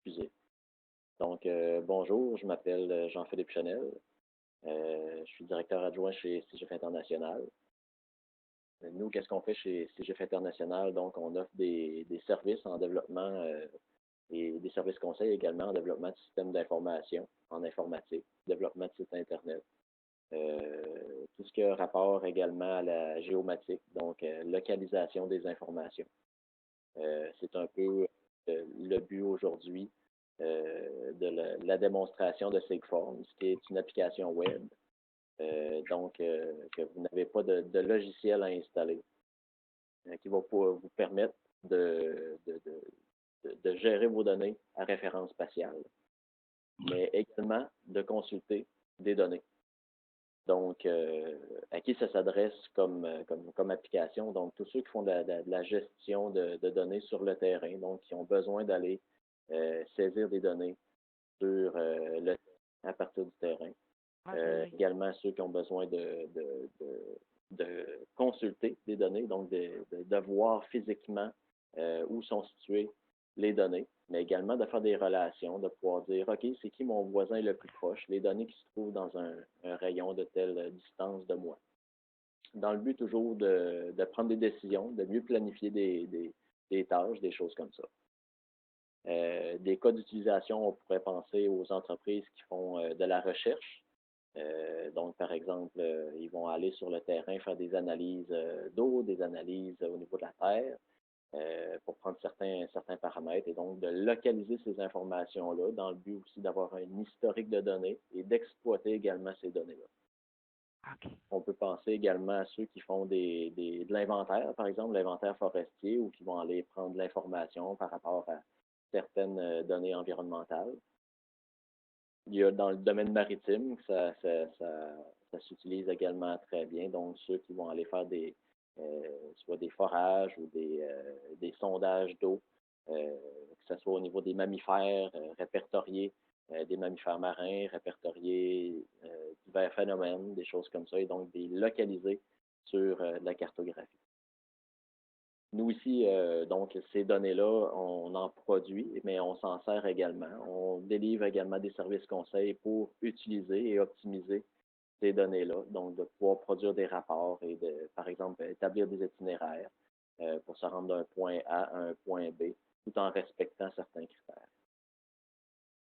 diffuser. Donc, bonjour, je m'appelle Jean-Philippe Chanel. Je suis directeur adjoint chez CGF International. Nous, qu'est-ce qu'on fait chez CGF International? Donc, on offre des services en développement et des services conseils également en développement de systèmes d'information, en informatique, développement de sites Internet. Tout ce qui a rapport également à la géomatique, donc localisation des informations. C'est un peu le but aujourd'hui de la démonstration de Sigform, qui est une application web, que vous n'avez pas de logiciel à installer, qui va vous permettre de gérer vos données à référence spatiale, mais également de consulter des données. Donc, à qui ça s'adresse comme application? Donc, tous ceux qui font de la gestion de données sur le terrain, donc qui ont besoin d'aller saisir des données sur à partir du terrain. OK, oui. Également ceux qui ont besoin de consulter des données, donc de voir physiquement où sont situées les données, mais également de faire des relations, de pouvoir dire, OK, c'est qui mon voisin le plus proche, les données qui se trouvent dans un rayon de telle distance de moi. Dans le but toujours de prendre des décisions, de mieux planifier des tâches, des choses comme ça. Des cas d'utilisation, on pourrait penser aux entreprises qui font de la recherche. Donc, par exemple, ils vont aller sur le terrain faire des analyses d'eau, des analyses au niveau de la terre, pour prendre certains paramètres et donc de localiser ces informations-là dans le but aussi d'avoir un historique de données et d'exploiter également ces données-là. OK. On peut penser également à ceux qui font de l'inventaire, par exemple, l'inventaire forestier, ou qui vont aller prendre de l'information par rapport à certaines données environnementales. Il y a dans le domaine maritime, ça s'utilise également très bien. Donc, ceux qui vont aller faire soit des forages ou des sondages d'eau, que ce soit au niveau des mammifères, répertorier des mammifères marins, répertorier divers phénomènes, des choses comme ça, et donc des localiser sur de la cartographie. Nous ici, donc, ces données-là, on en produit, mais on s'en sert également. On délivre également des services conseils pour utiliser et optimiser ces données-là, donc de pouvoir produire des rapports et par exemple, établir des itinéraires pour se rendre d'un point A à un point B, tout en respectant certains critères.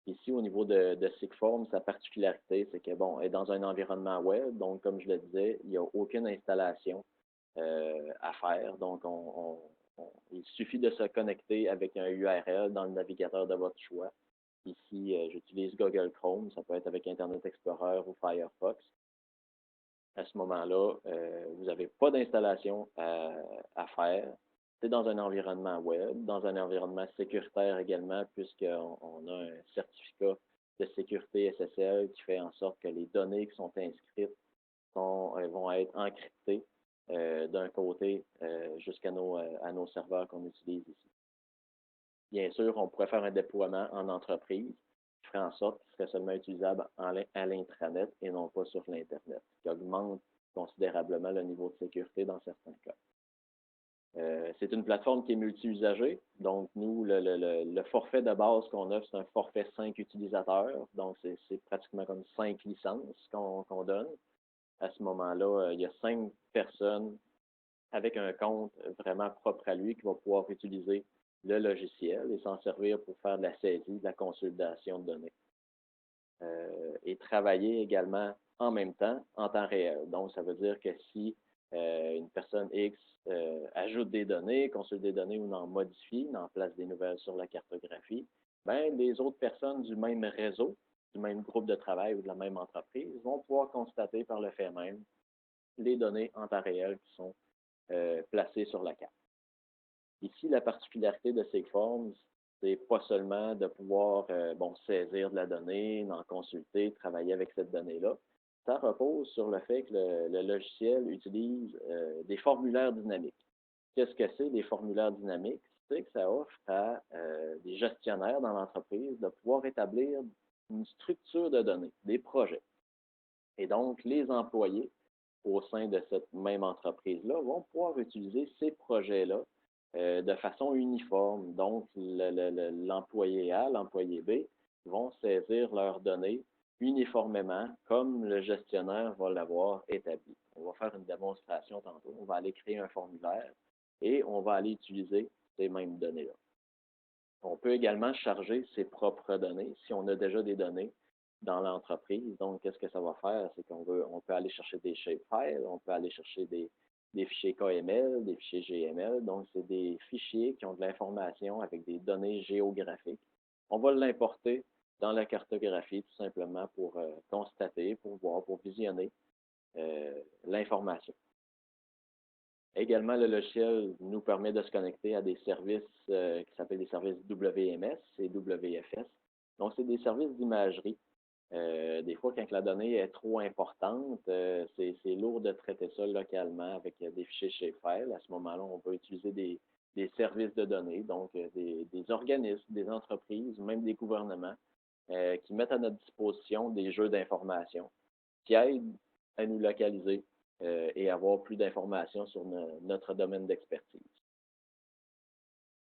Ici, au niveau de Sigform, sa particularité, c'est que, bon, elle est dans un environnement web, donc, comme je le disais, il n'y a aucune installation à faire. Donc, il suffit de se connecter avec un URL dans le navigateur de votre choix. Ici, j'utilise Google Chrome, ça peut être avec Internet Explorer ou Firefox. À ce moment-là, vous n'avez pas d'installation à faire. C'est dans un environnement web, dans un environnement sécuritaire également, puisqu'on a un certificat de sécurité SSL qui fait en sorte que les données qui sont inscrites vont être encryptées d'un côté à nos serveurs qu'on utilise ici. Bien sûr, on pourrait faire un déploiement en entreprise qui ferait en sorte qu'il serait seulement utilisable à l'intranet et non pas sur l'Internet, ce qui augmente considérablement le niveau de sécurité dans certains cas. C'est une plateforme qui est multi-usagée. Donc, nous, le forfait de base qu'on offre, c'est un forfait 5 utilisateurs. Donc, c'est pratiquement comme 5 licences qu'on donne. À ce moment-là, il y a 5 personnes avec un compte vraiment propre à lui qui va pouvoir utiliser le logiciel et s'en servir pour faire de la saisie, de la consolidation de données. Et travailler également en même temps, en temps réel. Donc, ça veut dire que si une personne X ajoute des données, consulte des données ou en modifie, en place des nouvelles sur la cartographie, ben, les autres personnes du même réseau, du même groupe de travail ou de la même entreprise vont pouvoir constater par le fait même les données en temps réel qui sont placées sur la carte. Ici, la particularité de Sigforms, c'est pas seulement de pouvoir saisir de la donnée, en consulter, travailler avec cette donnée-là. Ça repose sur le fait que le logiciel utilise des formulaires dynamiques. Qu'est-ce que c'est des formulaires dynamiques? C'est que ça offre à des gestionnaires dans l'entreprise de pouvoir établir une structure de données, des projets. Et donc, les employés au sein de cette même entreprise-là vont pouvoir utiliser ces projets-là de façon uniforme. Donc, l'employé A, l'employé B vont saisir leurs données uniformément, comme le gestionnaire va l'avoir établi. On va faire une démonstration tantôt. On va aller créer un formulaire et on va aller utiliser ces mêmes données-là. On peut également charger ses propres données si on a déjà des données dans l'entreprise. Donc, qu'est-ce que ça va faire? C'est on peut aller chercher des shapefiles, on peut aller chercher des fichiers KML, des fichiers GML. Donc, c'est des fichiers qui ont de l'information avec des données géographiques. On va l'importer dans la cartographie tout simplement pour constater, pour voir, pour visionner l'information. Également, le logiciel nous permet de se connecter à des services qui s'appellent des services WMS et WFS. Donc, c'est des services d'imagerie. Des fois, quand la donnée est trop importante, c'est lourd de traiter ça localement avec des fichiers shapefile. À ce moment-là, on va utiliser des services de données, donc des organismes, des entreprises, même des gouvernements, qui mettent à notre disposition des jeux d'information qui aident à nous localiser et avoir plus d'informations sur notre domaine d'expertise.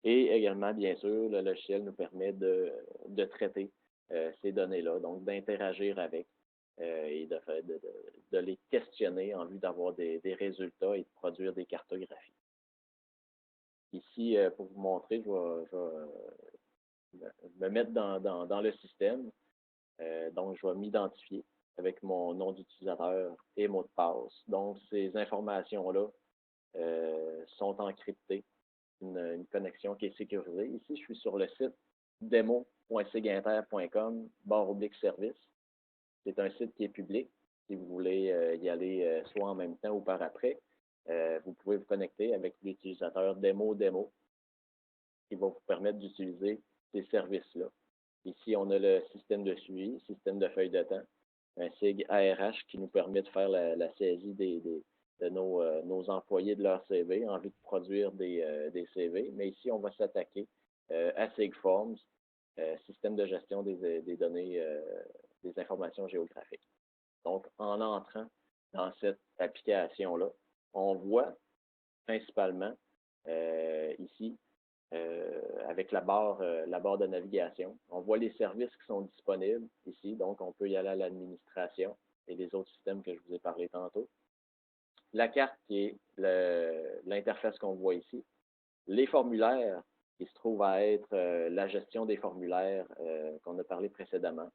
Et également, bien sûr, le logiciel nous permet de traiter ces données-là, donc d'interagir avec et de les questionner en vue d'avoir des résultats et de produire des cartographies. Ici, pour vous montrer, je vais me mettre dans le système. Donc, je vais m'identifier avec mon nom d'utilisateur et mot de passe. Donc, ces informations-là sont encryptées, une connexion qui est sécurisée. Ici, je suis sur le site demo.siginter.com/service. C'est un site qui est public. Si vous voulez y aller soit en même temps ou par après, vous pouvez vous connecter avec l'utilisateur demo qui va vous permettre d'utiliser ces services-là. Ici, on a le système de suivi, système de feuille de temps, un SIG ARH qui nous permet de faire la saisie de nos employés de leur CV en vue de produire des CV. Mais ici, on va s'attaquer à SIGForms, système de gestion des données, des informations géographiques. Donc, en entrant dans cette application-là, on voit principalement ici avec la barre de navigation. On voit les services qui sont disponibles ici, donc on peut y aller à l'administration et les autres systèmes que je vous ai parlé tantôt. La carte qui est l'interface qu'on voit ici. Les formulaires qui se trouvent à être la gestion des formulaires qu'on a parlé précédemment.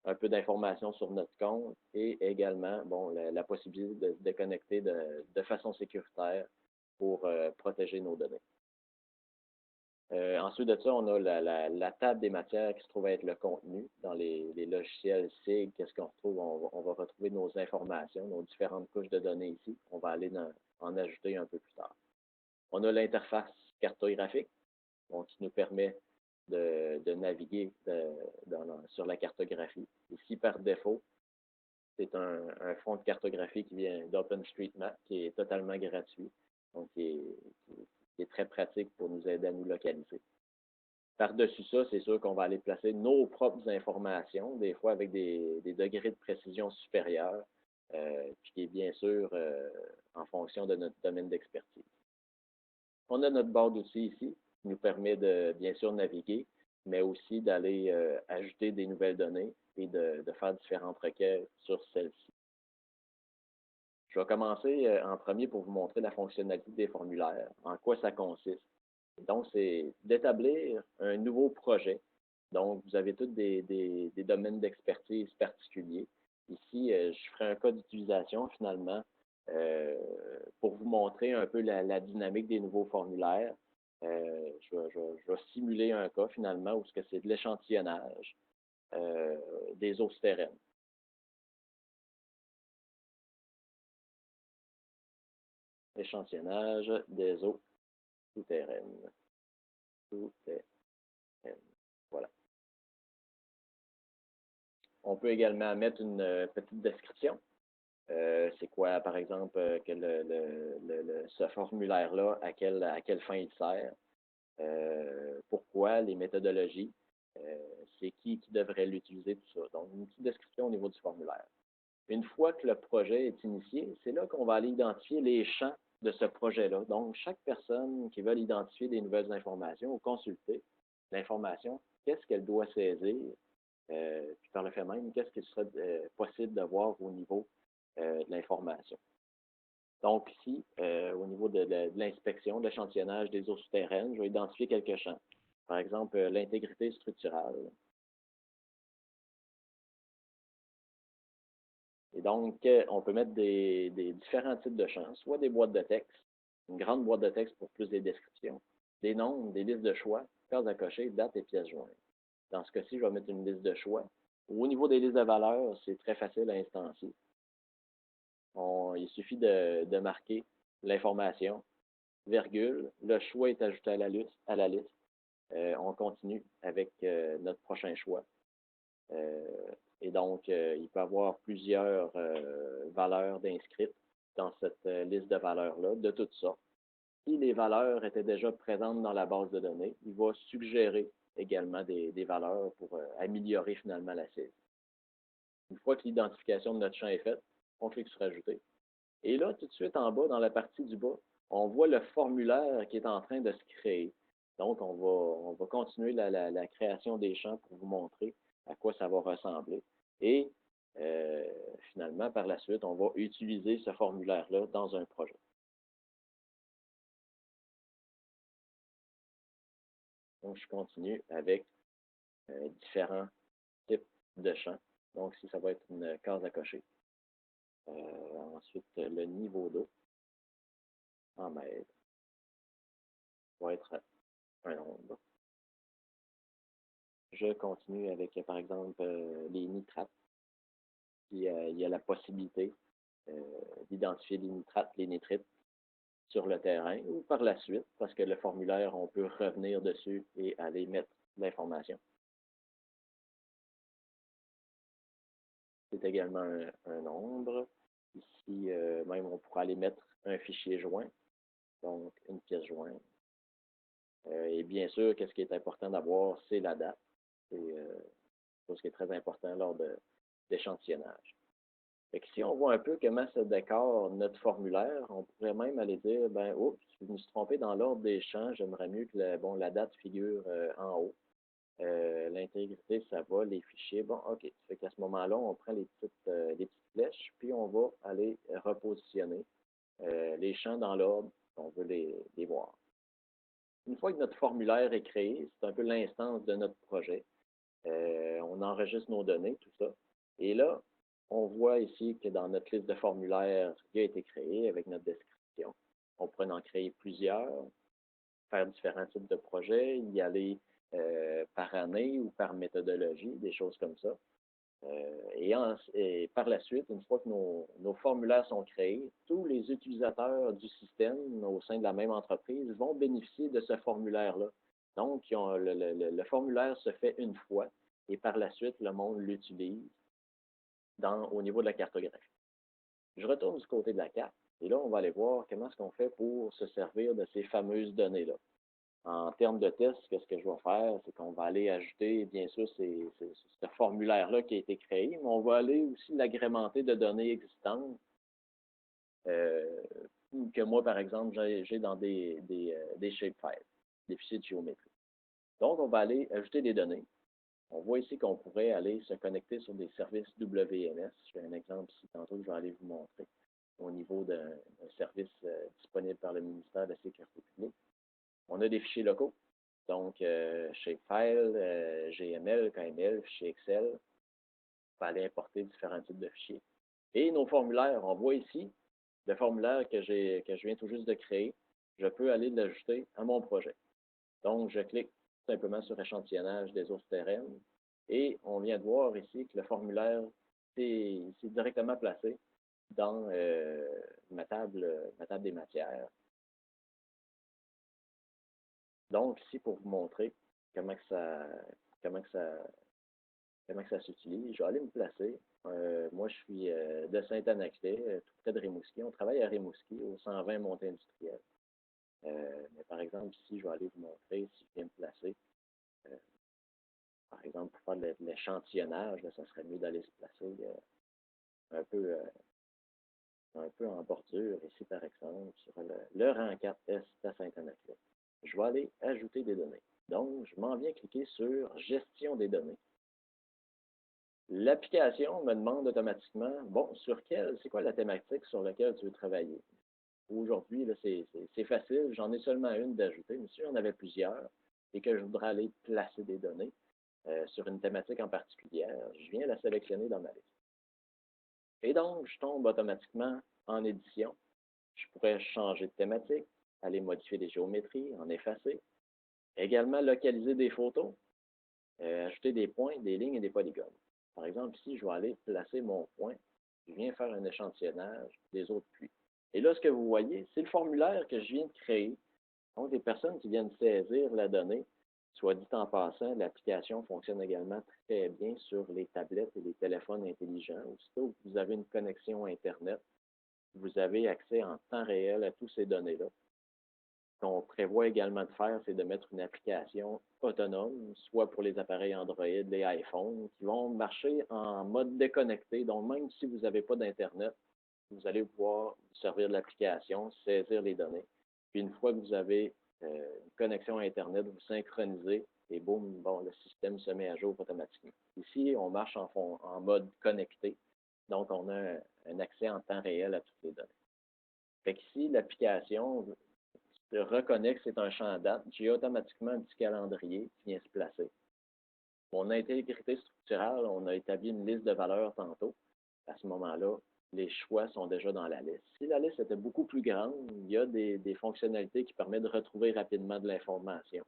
Un peu d'informations sur notre compte et également bon, la possibilité de connecter de façon sécuritaire pour protéger nos données. Ensuite de ça, on a la table des matières qui se trouve être le contenu. Dans les logiciels SIG, qu'est-ce qu'on retrouve? On va retrouver nos informations, nos différentes couches de données ici. On va aller en ajouter un peu plus tard. On a l'interface cartographique, donc, qui nous permet de naviguer sur la cartographie. Ici, par défaut, c'est un fonds de cartographie qui vient d'OpenStreetMap, qui est totalement gratuit, donc qui est très pratique pour nous aider à nous localiser. Par-dessus ça, c'est sûr qu'on va aller placer nos propres informations, des fois avec des degrés de précision supérieurs, puis qui est bien sûr en fonction de notre domaine d'expertise. On a notre barre d'outils ici, qui nous permet de bien sûr naviguer, mais aussi d'aller ajouter des nouvelles données et de faire différentes requêtes sur celles-ci. Je vais commencer en premier pour vous montrer la fonctionnalité des formulaires, en quoi ça consiste. Donc, c'est d'établir un nouveau projet. Donc, vous avez tous des domaines d'expertise particuliers. Ici, je ferai un cas d'utilisation finalement pour vous montrer un peu la dynamique des nouveaux formulaires. Je vais simuler un cas finalement où c'est de l'échantillonnage des eaux souterraines. Échantillonnage des eaux souterraines. Voilà. On peut également mettre une petite description. C'est quoi, par exemple, que ce formulaire-là, à quelle fin il sert, pourquoi, les méthodologies, c'est qui devrait l'utiliser, tout ça. Donc, une petite description au niveau du formulaire. Une fois que le projet est initié, c'est là qu'on va aller identifier les champs de ce projet-là. Donc, chaque personne qui veut identifier des nouvelles informations ou consulter l'information, qu'est-ce qu'elle doit saisir, puis par le fait même, qu'est-ce qu'il serait possible de voir au niveau de l'information. Donc, ici, au niveau de l'inspection, de l'échantillonnage des eaux souterraines, je vais identifier quelques champs. Par exemple, l'intégrité structurale. Et donc, on peut mettre des différents types de champs, soit des boîtes de texte, une grande boîte de texte pour plus des descriptions, des nombres, des listes de choix, cases à cocher, dates et pièces jointes. Dans ce cas-ci, je vais mettre une liste de choix. Au niveau des listes de valeurs, c'est très facile à instancier. Il suffit de marquer l'information, virgule, le choix est ajouté à la liste. On continue avec notre prochain choix. Et donc, il peut y avoir plusieurs valeurs d'inscrites dans cette liste de valeurs-là, de toutes sortes. Si les valeurs étaient déjà présentes dans la base de données, il va suggérer également des valeurs pour améliorer finalement la cible. Une fois que l'identification de notre champ est faite, on clique sur Ajouter. Et là, tout de suite en bas, dans la partie du bas, on voit le formulaire qui est en train de se créer. Donc, on va continuer la création des champs pour vous montrer à quoi ça va ressembler. Et finalement, par la suite, on va utiliser ce formulaire-là dans un projet. Donc, je continue avec différents types de champs. Donc, ici, ça va être une case à cocher. Ensuite, le niveau d'eau en mètres va être un nombre. Je continue avec, par exemple, les nitrates. Puis, il y a la possibilité d'identifier les nitrates, les nitrites sur le terrain ou par la suite, parce que le formulaire, on peut revenir dessus et aller mettre l'information. C'est également un nombre. Ici, même, on pourra aller mettre un fichier joint, donc une pièce jointe. Et bien sûr, qu'est-ce qui est important d'avoir, c'est la date. C'est chose qui est très important lors d'échantillonnage. Fait que si on voit un peu comment se décore notre formulaire, on pourrait même aller dire, ben, oups, je me suis trompé dans l'ordre des champs, j'aimerais mieux que la date figure en haut. L'intégrité, ça va, les fichiers, bon, OK. Fait qu'à ce moment-là, on prend les petites flèches, puis on va aller repositionner les champs dans l'ordre qu'on veut les voir. Une fois que notre formulaire est créé, c'est un peu l'instance de notre projet. On enregistre nos données, tout ça. Et là, on voit ici que dans notre liste de formulaires, il a été créé avec notre description. On pourrait en créer plusieurs, faire différents types de projets, y aller par année ou par méthodologie, des choses comme ça. Et par la suite, une fois que nos formulaires sont créés, tous les utilisateurs du système au sein de la même entreprise vont bénéficier de ce formulaire-là. Donc, le formulaire se fait une fois et par la suite, le monde l'utilise au niveau de la cartographie. Je retourne du côté de la carte et là, on va aller voir comment est-ce qu'on fait pour se servir de ces fameuses données-là. En termes de test, qu'est-ce que je vais faire? C'est qu'on va aller ajouter, bien sûr, ce formulaire-là qui a été créé, mais on va aller aussi l'agrémenter de données existantes que moi, par exemple, j'ai dans des shapefiles, des fichiers de géométrie. Donc, on va aller ajouter des données. On voit ici qu'on pourrait aller se connecter sur des services WMS. Je fais un exemple ici tantôt que je vais aller vous montrer au niveau d'un service disponible par le ministère de la Sécurité publique. On a des fichiers locaux, donc shapefile, GML, KML, fichier Excel. On peut aller importer différents types de fichiers. Et nos formulaires, on voit ici le formulaire que je viens tout juste de créer. Je peux aller l'ajouter à mon projet. Donc, je clique simplement sur échantillonnage des eaux souterraines et on vient de voir ici que le formulaire c'est directement placé dans ma table des matières. Donc, ici, pour vous montrer comment ça s'utilise, je vais aller me placer. Moi, je suis de Saint-Anaclet, tout près de Rimouski. On travaille à Rimouski, au 120 montée industrielle. Mais par exemple, ici, je vais aller vous montrer si je viens me placer. Par exemple, pour faire de l'échantillonnage, ça serait mieux d'aller se placer un peu un peu en bordure, ici par exemple, sur le rang 4S de Saint-Anaclet. Je vais aller ajouter des données. Donc, je m'en viens cliquer sur Gestion des données. L'application me demande automatiquement, bon, c'est quoi la thématique sur laquelle tu veux travailler? Aujourd'hui, c'est facile, j'en ai seulement une d'ajouter, mais si j'en avais plusieurs et que je voudrais aller placer des données sur une thématique en particulier, je viens la sélectionner dans ma liste. Et donc, je tombe automatiquement en édition. Je pourrais changer de thématique, aller modifier des géométries, en effacer. Également, localiser des photos, ajouter des points, des lignes et des polygones. Par exemple, ici, je vais aller placer mon point. Je viens faire un échantillonnage des autres puits. Et là, ce que vous voyez, c'est le formulaire que je viens de créer. Donc, les personnes qui viennent saisir la donnée, soit dit en passant, l'application fonctionne également très bien sur les tablettes et les téléphones intelligents. Aussitôt que vous avez une connexion Internet, vous avez accès en temps réel à toutes ces données-là. Ce qu'on prévoit également de faire, c'est de mettre une application autonome, soit pour les appareils Android, les iPhones, qui vont marcher en mode déconnecté. Donc, même si vous n'avez pas d'Internet, vous allez pouvoir vous servir de l'application, saisir les données. Puis une fois que vous avez une connexion à Internet, vous synchronisez et boum, bon, le système se met à jour automatiquement. Ici, on marche en mode connecté, donc on a un accès en temps réel à toutes les données. Fait qu'ici, l'application reconnaît que c'est un champ date, j'ai automatiquement un petit calendrier qui vient se placer. Mon intégrité structurale, on a établi une liste de valeurs tantôt. À ce moment-là, les choix sont déjà dans la liste. Si la liste était beaucoup plus grande, il y a des fonctionnalités qui permettent de retrouver rapidement de l'information.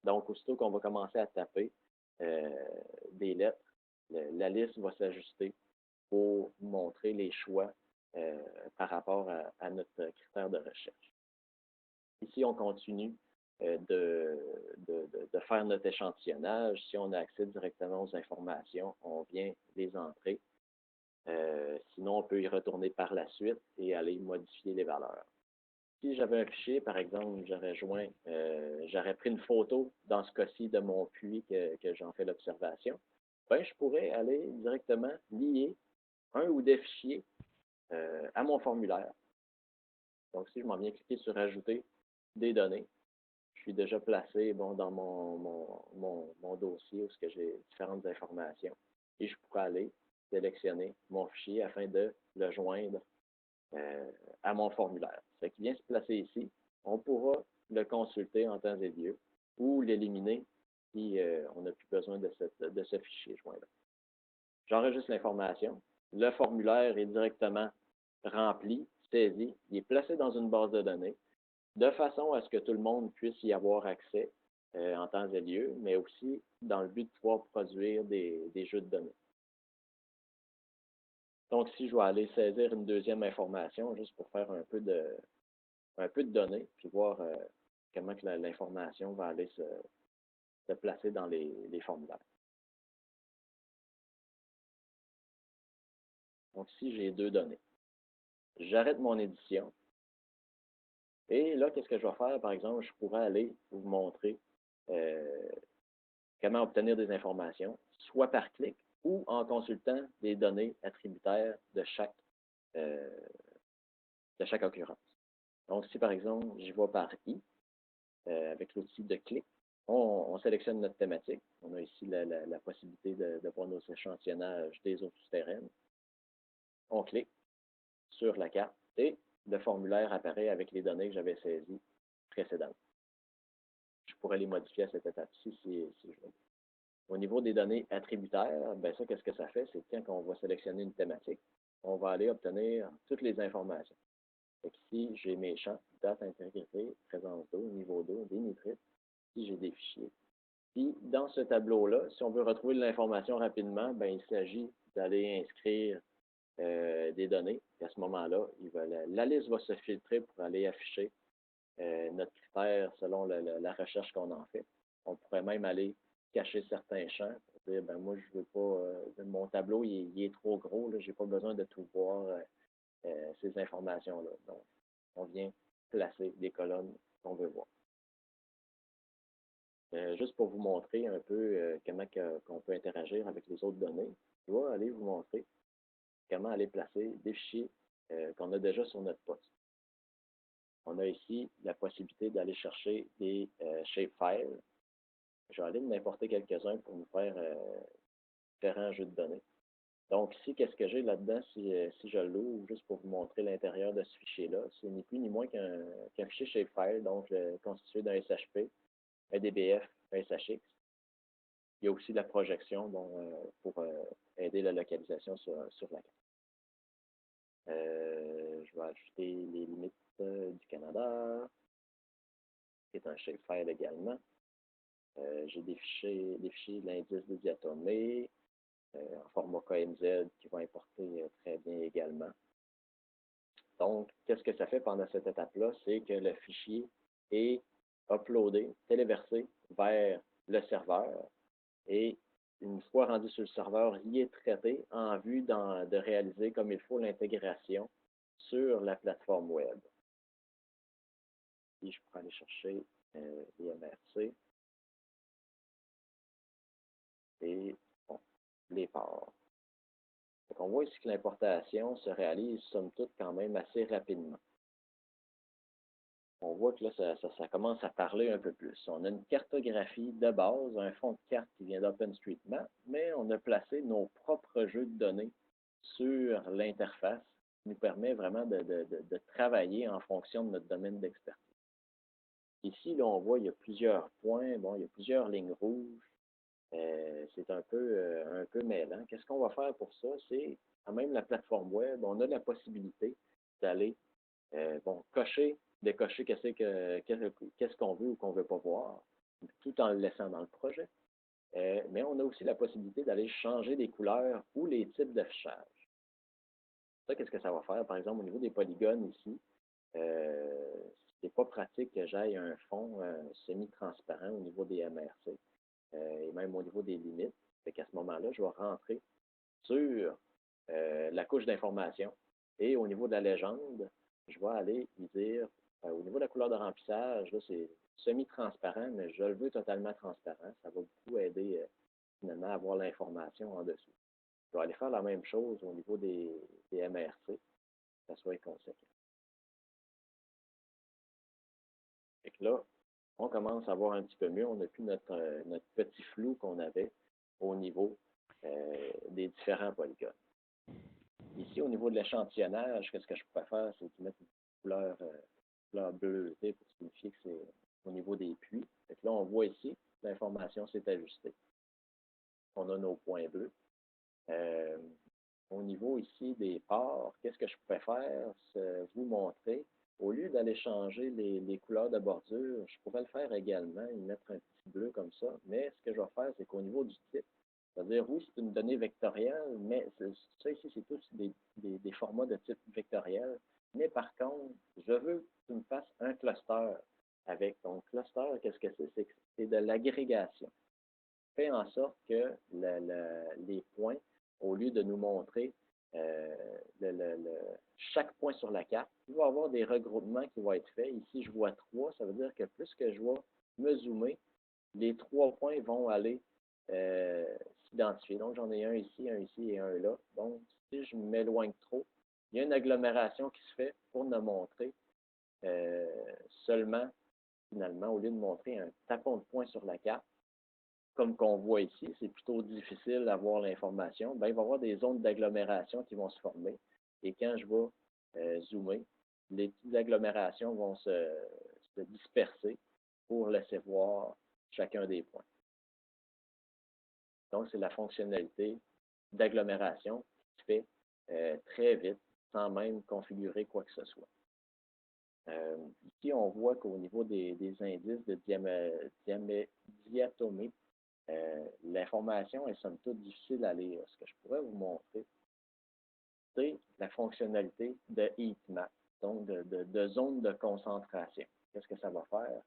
Donc, aussitôt qu'on va commencer à taper des lettres, la liste va s'ajuster pour montrer les choix par rapport à notre critère de recherche. Ici, on continue de faire notre échantillonnage. Si on a accès directement aux informations, on vient les entrer. Sinon, on peut y retourner par la suite et aller modifier les valeurs. Si j'avais un fichier, par exemple, j'aurais pris une photo, dans ce cas-ci, de mon puits que j'en fais l'observation, ben, je pourrais aller directement lier un ou des fichiers à mon formulaire. Donc, si je m'en viens cliquer sur Ajouter des données, je suis déjà placé dans mon dossier où j'ai différentes informations et je pourrais aller sélectionner mon fichier afin de le joindre à mon formulaire. Ce qui vient se placer ici, on pourra le consulter en temps et lieu ou l'éliminer si on n'a plus besoin de ce fichier joint-là. J'enregistre l'information. Le formulaire est directement rempli, saisi, il est placé dans une base de données de façon à ce que tout le monde puisse y avoir accès en temps et lieu, mais aussi dans le but de pouvoir produire des jeux de données. Donc, si je vais aller saisir une deuxième information, juste pour faire un peu de données, puis voir comment que l'information va aller se placer dans les formulaires. Donc, ici, j'ai deux données. J'arrête mon édition. Et là, qu'est-ce que je vais faire? Par exemple, je pourrais aller vous montrer comment obtenir des informations, soit par clic ou en consultant des données attributaires de chaque occurrence. Donc, si par exemple, j'y vais par I, avec l'outil de clic, on sélectionne notre thématique. On a ici la possibilité de voir nos échantillonnages des eaux souterraines. On clique sur la carte et le formulaire apparaît avec les données que j'avais saisies précédemment. Je pourrais les modifier à cette étape-ci si je veux. Au niveau des données attributaires, ben ça, qu'est-ce que ça fait? C'est que quand on va sélectionner une thématique, on va aller obtenir toutes les informations. Donc ici, j'ai mes champs, date, intégrité, présence d'eau, niveau d'eau, des nitrites, ici j'ai des fichiers. Puis, dans ce tableau-là, si on veut retrouver l'information rapidement, ben, il s'agit d'aller inscrire des données. Et à ce moment-là, la liste va se filtrer pour aller afficher notre critère selon la recherche qu'on en fait. On pourrait même aller cacher certains champs pour dire, ben moi, je veux pas, mon tableau, il est trop gros, je n'ai pas besoin de tout voir ces informations-là. Donc, on vient placer des colonnes qu'on veut voir. Juste pour vous montrer un peu comment qu'on peut interagir avec les autres données, je vais aller vous montrer comment aller placer des fichiers qu'on a déjà sur notre poste. On a ici la possibilité d'aller chercher des shapefiles. Je vais aller de n'importe quelques-uns pour nous faire différents jeux de données. Donc ici, qu'est-ce que j'ai là-dedans si je l'ouvre, juste pour vous montrer l'intérieur de ce fichier-là? C'est ni plus ni moins qu'un fichier shapefile, donc constitué d'un SHP, un DBF, un SHX. Il y a aussi la projection pour aider la localisation sur la carte. Je vais ajouter les limites du Canada, qui est un shapefile également. J'ai des fichiers de l'indice de diatomée en format KMZ qui vont importer très bien également. Donc, qu'est-ce que ça fait pendant cette étape-là? C'est que le fichier est uploadé, téléversé vers le serveur et une fois rendu sur le serveur, il est traité en vue de réaliser comme il faut l'intégration sur la plateforme web. Ici, je pourrais aller chercher les MRC et bon, les ports. Donc, on voit ici que l'importation se réalise, somme toute, quand même assez rapidement. On voit que là, ça commence à parler un peu plus. On a une cartographie de base, un fond de carte qui vient d'OpenStreetMap, mais on a placé nos propres jeux de données sur l'interface, qui nous permet vraiment de travailler en fonction de notre domaine d'expertise. Ici, là, on voit, il y a plusieurs points, bon, il y a plusieurs lignes rouges. C'est un peu mêlant. Qu'est-ce qu'on va faire pour ça? C'est, quand même, la plateforme web, on a la possibilité d'aller décocher qu'est-ce qu'on veut ou qu'on ne veut pas voir, tout en le laissant dans le projet. Mais on a aussi la possibilité d'aller changer les couleurs ou les types d'affichage. Ça, qu'est-ce que ça va faire? Par exemple, au niveau des polygones ici, c'est pas pratique que j'aille un fond semi-transparent au niveau des MRC et même au niveau des limites. Fait qu'à ce moment-là, je vais rentrer sur la couche d'information et au niveau de la légende, je vais aller y dire, au niveau de la couleur de remplissage, là, c'est semi-transparent, mais je le veux totalement transparent. Ça va beaucoup aider finalement à avoir l'information en dessous. Je vais aller faire la même chose au niveau des MRC, que ça soit conséquent. Et que là, on commence à voir un petit peu mieux. On n'a plus notre petit flou qu'on avait au niveau des différents polygones. Ici, au niveau de l'échantillonnage, qu'est-ce que je pourrais faire? C'est de mettre une couleur bleutée pour signifier que c'est au niveau des puits. Donc là, on voit ici, l'information s'est ajustée. On a nos points bleus. Au niveau ici des ports, qu'est-ce que je pourrais faire? C'est vous montrer. Au lieu d'aller changer les couleurs de bordure, je pourrais le faire également, y mettre un petit bleu comme ça. Mais ce que je vais faire, c'est qu'au niveau du type, c'est-à-dire, oui, c'est une donnée vectorielle, mais ça ici, c'est tous des formats de type vectoriel. Mais par contre, je veux que tu me fasses un cluster avec. Donc, cluster, qu'est-ce que c'est? C'est de l'agrégation. Fait en sorte que les points, au lieu de nous montrer chaque point sur la carte, il va y avoir des regroupements qui vont être faits. Ici, je vois 3, ça veut dire que plus que je vais me zoomer, les 3 points vont aller s'identifier. Donc, j'en ai un ici et un là. Donc, si je m'éloigne trop, il y a une agglomération qui se fait pour me montrer seulement, finalement, au lieu de montrer un tapon de points sur la carte, comme qu'on voit ici, c'est plutôt difficile d'avoir l'information, ben, il va y avoir des zones d'agglomération qui vont se former. Et quand je vais zoomer, les petites agglomérations vont se disperser pour laisser voir chacun des points. Donc, c'est la fonctionnalité d'agglomération qui se fait très vite, sans même configurer quoi que ce soit. Ici, on voit qu'au niveau des indices de diatomée, l'information est somme toute difficile à lire. Ce que je pourrais vous montrer, c'est la fonctionnalité de heatmap, donc de zone de concentration. Qu'est-ce que ça va faire?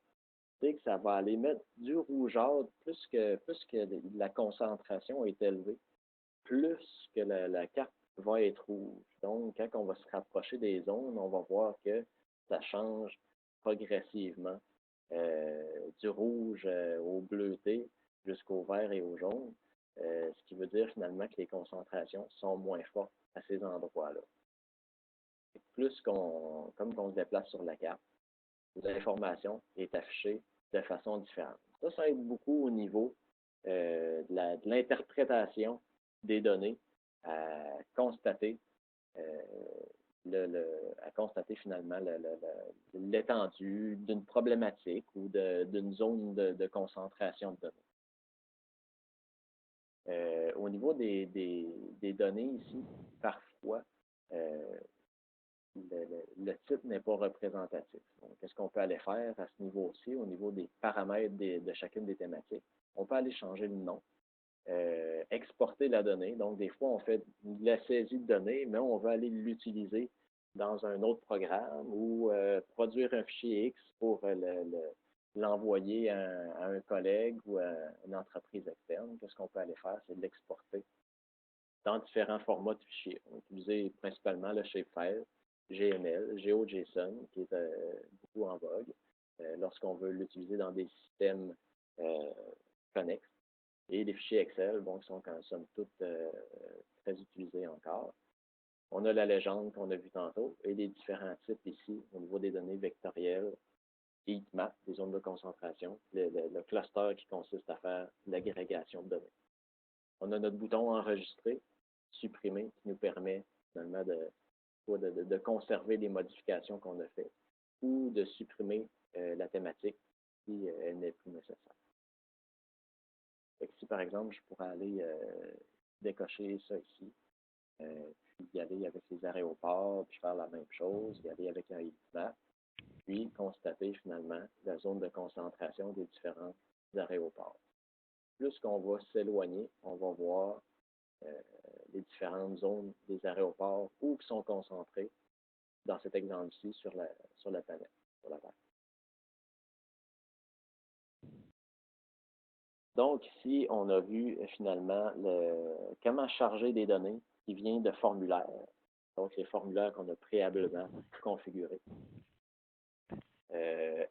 C'est que ça va aller mettre du rougeâtre, plus que la concentration est élevée, plus que la carte va être rouge. Donc, quand on va se rapprocher des zones, on va voir que ça change progressivement du rouge au bleuté jusqu'au vert et au jaune, ce qui veut dire finalement que les concentrations sont moins fortes à ces endroits-là. Plus comme qu'on se déplace sur la carte, l'information est affichée de façon différente. Ça aide beaucoup au niveau de l'interprétation des données à constater, euh, à constater finalement l'étendue d'une problématique ou d'une zone de concentration de données. Au niveau des données ici, parfois, le type n'est pas représentatif. Donc, qu'est-ce qu'on peut aller faire à ce niveau-ci, au niveau des paramètres de chacune des thématiques? On peut aller changer le nom, exporter la donnée. Donc, des fois, on fait de la saisie de données, mais on va aller l'utiliser dans un autre programme ou produire un fichier X pour l'envoyer à un collègue ou à une entreprise externe. Qu'est-ce qu'on peut aller faire? C'est de l'exporter dans différents formats de fichiers. On va utiliser principalement le shapefile, GML, GeoJSON, qui est beaucoup en vogue lorsqu'on veut l'utiliser dans des systèmes connexes. Et les fichiers Excel, bon, qui sont en somme toute très utilisés encore. On a la légende qu'on a vue tantôt et les différents types ici au niveau des données vectorielles, heatmap, des zones de concentration, le cluster qui consiste à faire l'agrégation de données. On a notre bouton enregistrer, supprimer, qui nous permet finalement de conserver les modifications qu'on a faites ou de supprimer la thématique si elle n'est plus nécessaire. Ici, par exemple, je pourrais aller décocher ça ici, puis y aller avec les aéroports, puis faire la même chose, y aller avec un heatmap, puis constater finalement la zone de concentration des différents aéroports. Plus qu'on va s'éloigner, on va voir les différentes zones des aéroports où ils sont concentrés dans cet exemple-ci sur la planète, sur la Terre. Donc, ici, on a vu finalement comment charger des données qui viennent de formulaires. Donc, les formulaires qu'on a préalablement configurés.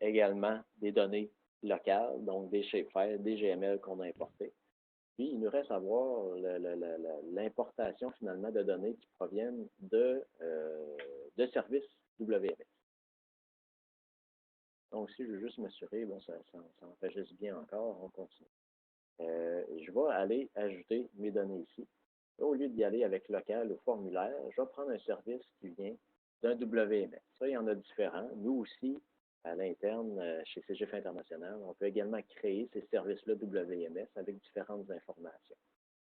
Également, des données locales, donc des shapefiles, des GML qu'on a importés. Puis, il nous reste à voir l'importation finalement de données qui proviennent de services WMS. Donc, si je veux juste m'assurer, bon, ça enregistre bien encore, on continue. Je vais aller ajouter mes données ici. Là, au lieu d'y aller avec local ou formulaire, je vais prendre un service qui vient d'un WMS. Ça, il y en a différents. Nous aussi, à l'interne, chez CGF International, on peut également créer ces services-là WMS avec différentes informations.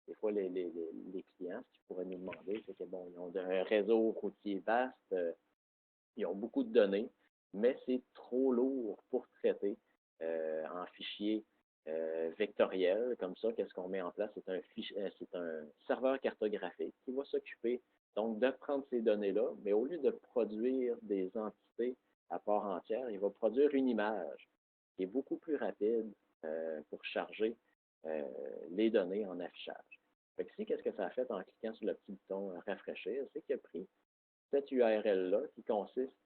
Des fois, les clients, ce qu'ils pourraient nous demander, c'est que bon, ils ont un réseau routier vaste, ils ont beaucoup de données, mais c'est trop lourd pour traiter en fichier vectoriel. Comme ça, qu'est-ce qu'on met en place? C'est un serveur cartographique qui va s'occuper donc de prendre ces données-là, mais au lieu de produire des entités à part entière, il va produire une image qui est beaucoup plus rapide pour charger les données en affichage. Fait que ici, qu'est-ce que ça a fait en cliquant sur le petit bouton rafraîchir? C'est qu'il a pris cette URL-là qui consiste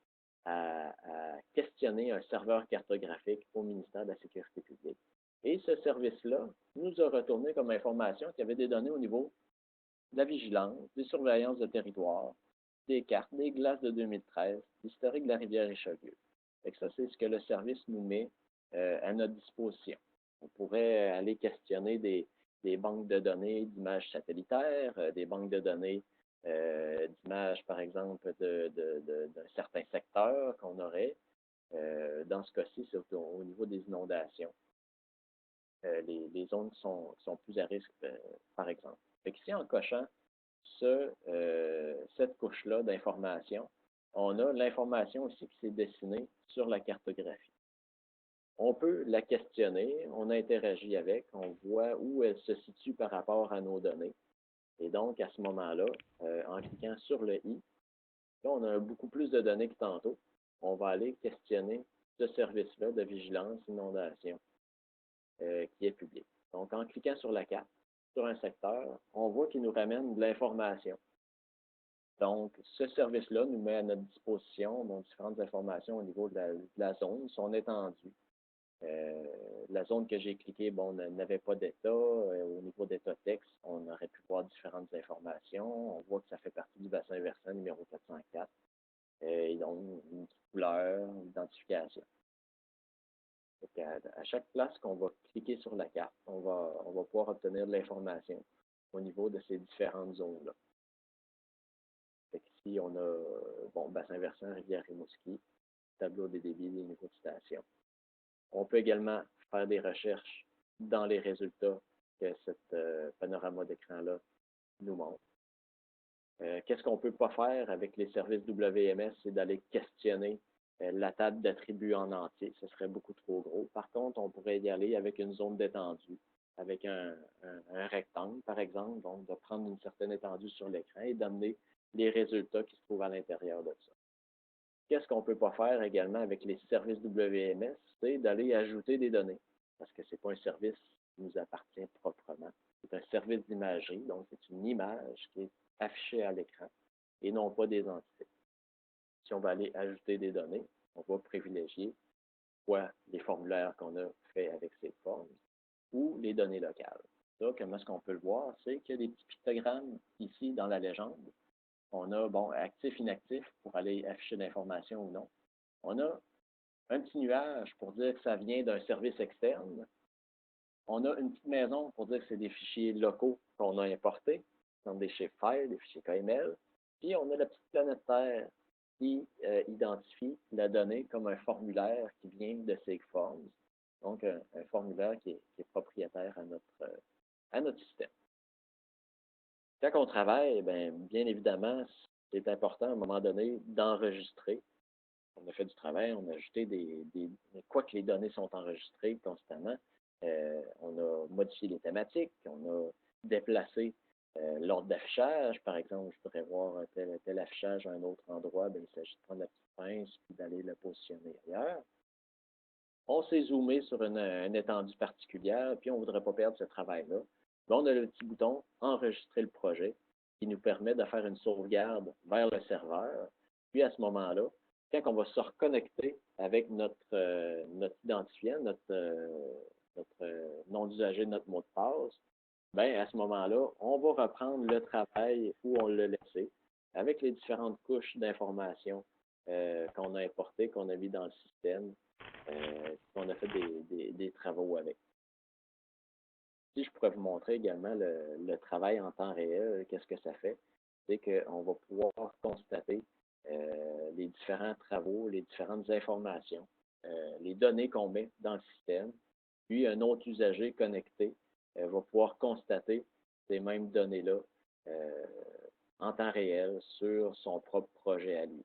à questionner un serveur cartographique au ministère de la Sécurité publique. Et ce service-là nous a retourné comme information qu'il y avait des données au niveau de la vigilance, des surveillances de territoire, des cartes, des glaces de 2013, l'historique de la rivière Richelieu. Fait que ça, c'est ce que le service nous met à notre disposition. On pourrait aller questionner des banques de données d'images satellitaires, des banques de données d'images, par exemple, d'un certain secteur qu'on aurait. Dans ce cas-ci, c'est au niveau des inondations. Les zones qui sont plus à risque, par exemple. Fait qu'ici, en cochant cette couche-là d'information, on a l'information aussi qui s'est dessinée sur la cartographie. On peut la questionner, on interagit avec, on voit où elle se situe par rapport à nos données. Et donc, à ce moment-là, en cliquant sur le i, là, on a beaucoup plus de données que tantôt. On va aller questionner ce service-là de vigilance inondation qui est public. Donc, en cliquant sur la carte, sur un secteur, on voit qu'il nous ramène de l'information. Donc, ce service-là nous met à notre disposition donc, différentes informations au niveau de la zone, son étendue. La zone que j'ai cliquée, bon, n'avait pas d'état. Au niveau d'état texte, on aurait pu voir différentes informations. On voit que ça fait partie du bassin versant numéro 404. Ils ont une couleur, une identification. Donc, à chaque place qu'on va cliquer sur la carte, on va pouvoir obtenir de l'information au niveau de ces différentes zones-là. Ici, on a bon, bassin versant, Rivière-Rimouski, tableau des débits, des niveaux de station. On peut également faire des recherches dans les résultats que cette panorama d'écran-là nous montre. Qu'est-ce qu'on ne peut pas faire avec les services WMS, c'est d'aller questionner la table d'attributs en entier. Ce serait beaucoup trop gros. Par contre, on pourrait y aller avec une zone d'étendue, avec un rectangle, par exemple, donc de prendre une certaine étendue sur l'écran et d'amener les résultats qui se trouvent à l'intérieur de ça. Qu'est-ce qu'on ne peut pas faire également avec les services WMS? C'est d'aller ajouter des données, parce que ce n'est pas un service qui nous appartient proprement. C'est un service d'imagerie, donc c'est une image qui est affichée à l'écran et non pas des entités. Si on va aller ajouter des données, on va privilégier soit les formulaires qu'on a faits avec ces formes ou les données locales. Là, comment est-ce qu'on peut le voir? C'est qu'il y a des petits pictogrammes ici dans la légende. On a, bon, actif, inactif pour aller afficher l'information ou non. On a un petit nuage pour dire que ça vient d'un service externe. On a une petite maison pour dire que c'est des fichiers locaux qu'on a importés, comme des fichiers file, des fichiers KML. Puis on a la petite planète Terre qui identifie la donnée comme un formulaire qui vient de SIGForms, donc un formulaire qui est propriétaire à notre système. Quand on travaille, bien évidemment, c'est important à un moment donné d'enregistrer. On a fait du travail, on a ajouté quoi que les données sont enregistrées constamment, on a modifié les thématiques, on a déplacé l'ordre d'affichage. Par exemple, je pourrais voir un tel affichage à un autre endroit, il s'agit de prendre la petite pince et d'aller le positionner ailleurs. On s'est zoomé sur une étendue particulière, puis on ne voudrait pas perdre ce travail-là. On a le petit bouton « Enregistrer le projet » qui nous permet de faire une sauvegarde vers le serveur. Puis à ce moment-là, quand on va se reconnecter avec notre identifiant, notre nom d'usager, notre mot de passe, à ce moment-là, on va reprendre le travail où on l'a laissé avec les différentes couches d'informations qu'on a importées, qu'on a mis dans le système, qu'on a fait des travaux avec. Si je pourrais vous montrer également le travail en temps réel, qu'est-ce que ça fait? C'est qu'on va pouvoir constater les différents travaux, les différentes informations, les données qu'on met dans le système, puis un autre usager connecté va pouvoir constater ces mêmes données-là en temps réel sur son propre projet à lui.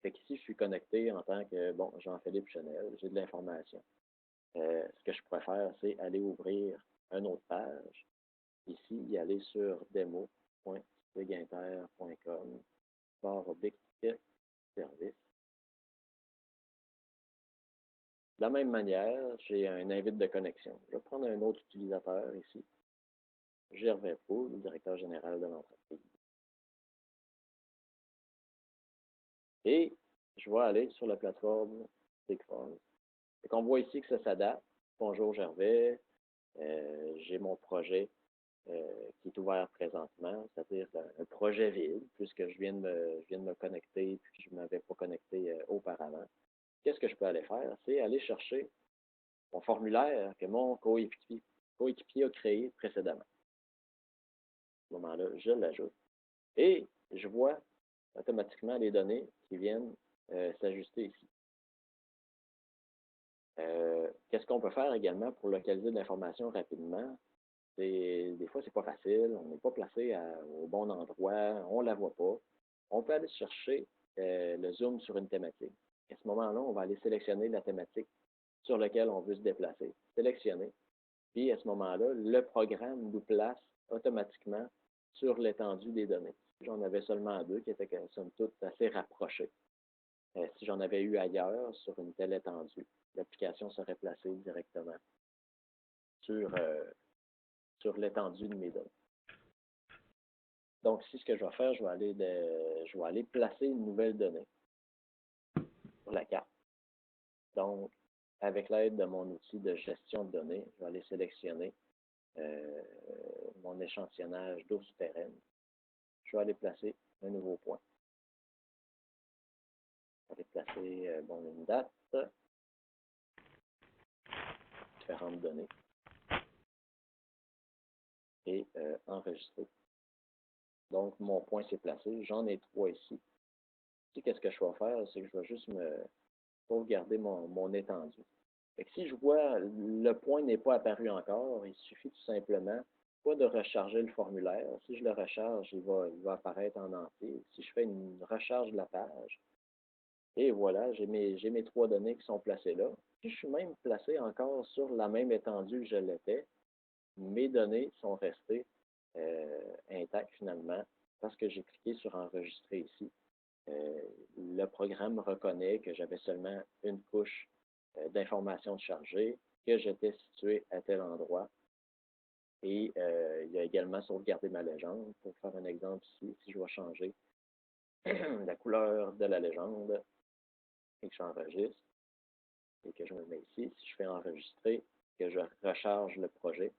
Fait qu'ici, je suis connecté en tant que, bon, Jean-Philippe Chenel, j'ai de l'information. Ce que je pourrais faire, c'est aller ouvrir une autre page. Ici, y aller sur demo.seguinter.com, /service. De la même manière, j'ai un invite de connexion. Je vais prendre un autre utilisateur ici. Gervais Pou, le directeur général de l'entreprise. Et je vais aller sur la plateforme SIGForms. On voit ici que ça s'adapte. Bonjour Gervais, j'ai mon projet qui est ouvert présentement, c'est-à-dire un projet vide, puisque je viens de me connecter puis je ne m'avais pas connecté auparavant. Qu'est-ce que je peux aller faire? C'est aller chercher mon formulaire que mon coéquipier a créé précédemment. À ce moment-là, je l'ajoute. Et je vois automatiquement les données qui viennent s'ajuster ici. Qu'est-ce qu'on peut faire également pour localiser de l'information rapidement? Des fois, c'est pas facile, on n'est pas placé au bon endroit, on ne la voit pas. On peut aller chercher le zoom sur une thématique. À ce moment-là, on va aller sélectionner la thématique sur laquelle on veut se déplacer. Sélectionner. Puis à ce moment-là, le programme nous place automatiquement sur l'étendue des données. J'en avais seulement deux qui étaient, somme toute, assez rapprochés. Si j'en avais eu ailleurs, sur une telle étendue, l'application serait placée directement sur l'étendue de mes données. Donc, ici, ce que je vais faire, je vais aller placer une nouvelle donnée sur la carte. Donc, avec l'aide de mon outil de gestion de données, je vais aller sélectionner mon échantillonnage d'eau souterraine. Je vais aller placer un nouveau point. On va placer bon, une date, différentes données, et enregistrer. Donc, mon point s'est placé. J'en ai 3 ici. Ici, qu'est-ce que je vais faire? C'est que je vais juste me sauvegarder mon étendue. Fait que si je vois le point n'est pas apparu encore, il suffit tout simplement pas de recharger le formulaire. Si je le recharge, il va apparaître en entier. Si je fais une recharge de la page, et voilà, j'ai mes 3 données qui sont placées là. Si je suis même placé encore sur la même étendue que je l'étais, mes données sont restées intactes finalement parce que j'ai cliqué sur enregistrer ici. Le programme reconnaît que j'avais seulement une couche d'informations chargées, que j'étais situé à tel endroit. Et il a également sauvegardé ma légende. Pour faire un exemple ici, si je vais changer la couleur de la légende et que j'enregistre et que je me mets ici, si je fais enregistrer, que je recharge le projet,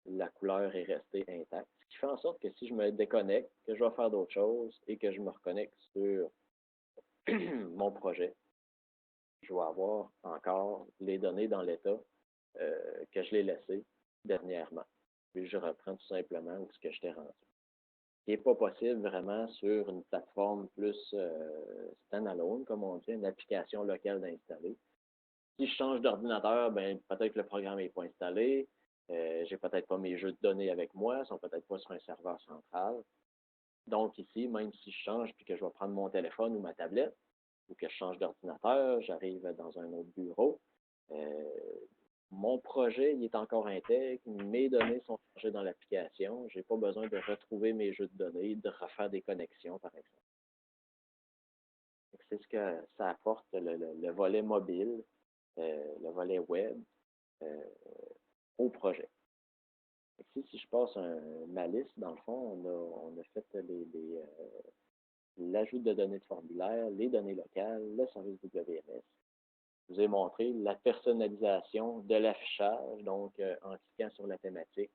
la couleur est restée intacte. Ce qui fait en sorte que si je me déconnecte, que je vais faire d'autres choses et que je me reconnecte sur mon projet, je vais avoir encore les données dans l'état que je l'ai laissé dernièrement. Puis je reprends tout simplement où ce que je t'ai rendu. Ce qui n'est pas possible vraiment sur une plateforme plus standalone, comme on dit, une application locale d'installer. Si je change d'ordinateur, ben peut-être que le programme n'est pas installé, j'ai peut-être pas mes jeux de données avec moi, ils ne sont peut-être pas sur un serveur central. Donc ici, même si je change puis que je vais prendre mon téléphone ou ma tablette, ou que je change d'ordinateur, j'arrive dans un autre bureau, mon projet il est encore intègre, mes données sont chargées dans l'application, je n'ai pas besoin de retrouver mes jeux de données, de refaire des connexions, par exemple. C'est ce que ça apporte le volet mobile, le volet web au projet. Ici, si je passe ma liste, dans le fond, on a fait l'ajout de données de formulaire, les données locales, le service WMS. Je vous ai montré la personnalisation de l'affichage, donc en cliquant sur la thématique,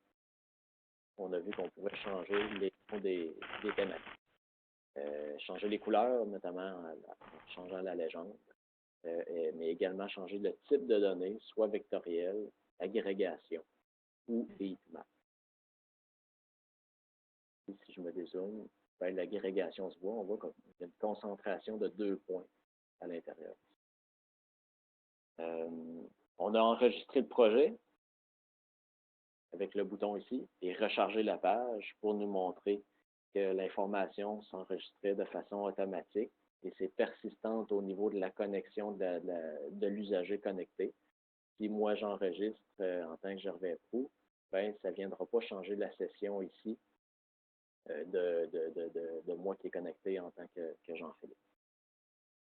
on a vu qu'on pouvait changer les noms des thématiques, changer les couleurs, notamment en changeant la légende, mais également changer le type de données, soit vectoriel, agrégation ou heatmap. Si je me dézoome, ben, l'agrégation se voit, on voit qu'il y a une concentration de 2 points à l'intérieur. On a enregistré le projet avec le bouton ici et recharger la page pour nous montrer que l'information s'enregistrait de façon automatique et c'est persistante au niveau de la connexion de l'usager connecté. Si moi j'enregistre en tant que Gervais Proulx, ben, ça ne viendra pas changer la session ici de moi qui est connecté en tant que Jean-Philippe.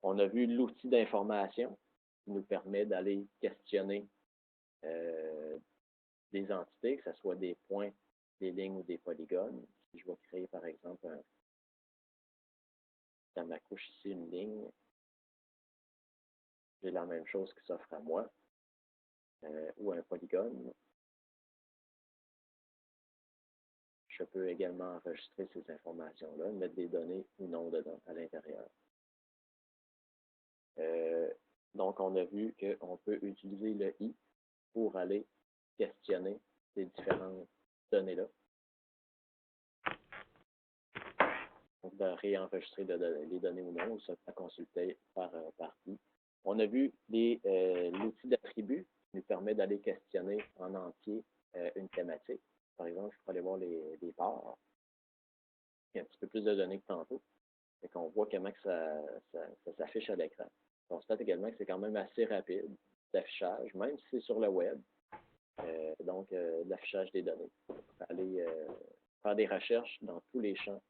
On a vu l'outil d'information qui nous permet d'aller questionner des entités, que ce soit des points, des lignes ou des polygones. Si je vais créer, par exemple, dans ma couche ici, une ligne, j'ai la même chose qui s'offre à moi, ou un polygone. Je peux également enregistrer ces informations-là, mettre des données ou non dedans, à l'intérieur. Donc, on a vu qu'on peut utiliser le i pour aller questionner ces différentes données-là. Donc, de réenregistrer les données ou non, ou se faire consulter par i. On a vu l'outil d'attribut qui nous permet d'aller questionner en entier une thématique. Par exemple, je peux aller voir les parts. Il y a un petit peu plus de données que tantôt. Et qu'on voit comment que ça s'affiche à l'écran. On constate également que c'est quand même assez rapide d'affichage, même si c'est sur le web. Donc, l'affichage des données. On peut aller faire des recherches dans tous les champs